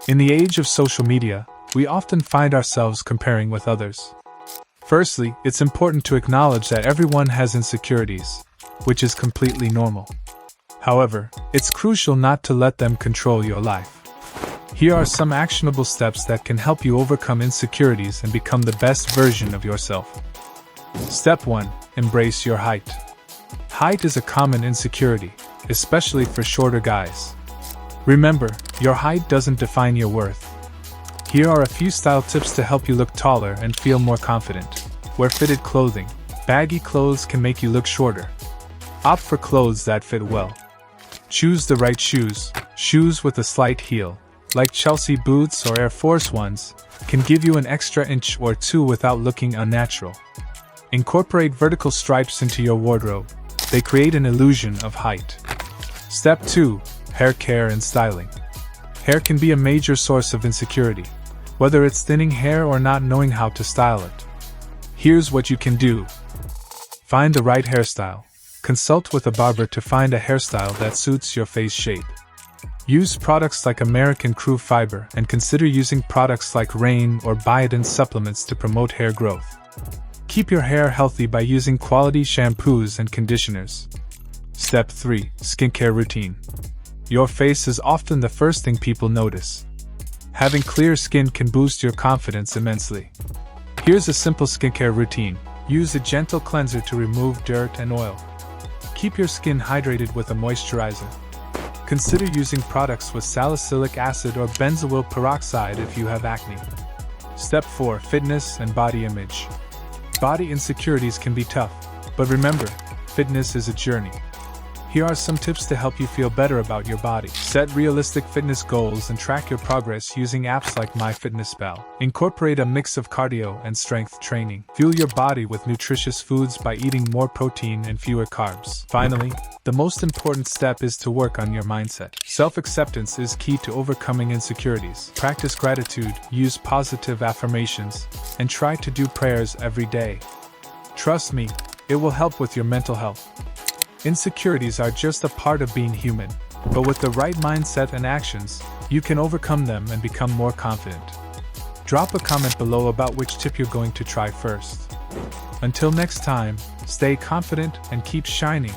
In the age of social media, we often find ourselves comparing with others. Firstly, it's important to acknowledge that everyone has insecurities, which is completely normal. However, it's crucial not to let them control your life. Here are some actionable steps that can help you overcome insecurities and become the best version of yourself. Step 1. Embrace your height. Height is a common insecurity, especially for shorter guys. Remember, your height doesn't define your worth. Here are a few style tips to help you look taller and feel more confident. Wear fitted clothing. Baggy clothes can make you look shorter. Opt for clothes that fit well. Choose the right shoes. Shoes with a slight heel, like Chelsea boots or Air Force Ones, can give you an extra inch or two without looking unnatural. Incorporate vertical stripes into your wardrobe. They create an illusion of height. Step 2. Hair care and styling. Hair can be a major source of insecurity, whether it's thinning hair or not knowing how to style it. Here's what you can do. Find the right hairstyle. Consult with a barber to find a hairstyle that suits your face shape. Use products like American Crew Fiber and consider using products like Rain or Biotin supplements to promote hair growth. Keep your hair healthy by using quality shampoos and conditioners. Step 3. Skincare routine. Your face is often the first thing people notice. Having clear skin can boost your confidence immensely. Here's a simple skincare routine. Use a gentle cleanser to remove dirt and oil. Keep your skin hydrated with a moisturizer. Consider using products with salicylic acid or benzoyl peroxide if you have acne. Step 4. Fitness and body image. Body insecurities can be tough, but remember, fitness is a journey. Here are some tips to help you feel better about your body. Set realistic fitness goals and track your progress using apps like MyFitnessPal. Incorporate a mix of cardio and strength training. Fuel your body with nutritious foods by eating more protein and fewer carbs. Finally, the most important step is to work on your mindset. Self-acceptance is key to overcoming insecurities. Practice gratitude, use positive affirmations, and try to do prayers every day. Trust me, it will help with your mental health. Insecurities are just a part of being human, but with the right mindset and actions, you can overcome them and become more confident. Drop a comment below about which tip you're going to try first. Until next time, stay confident and keep shining.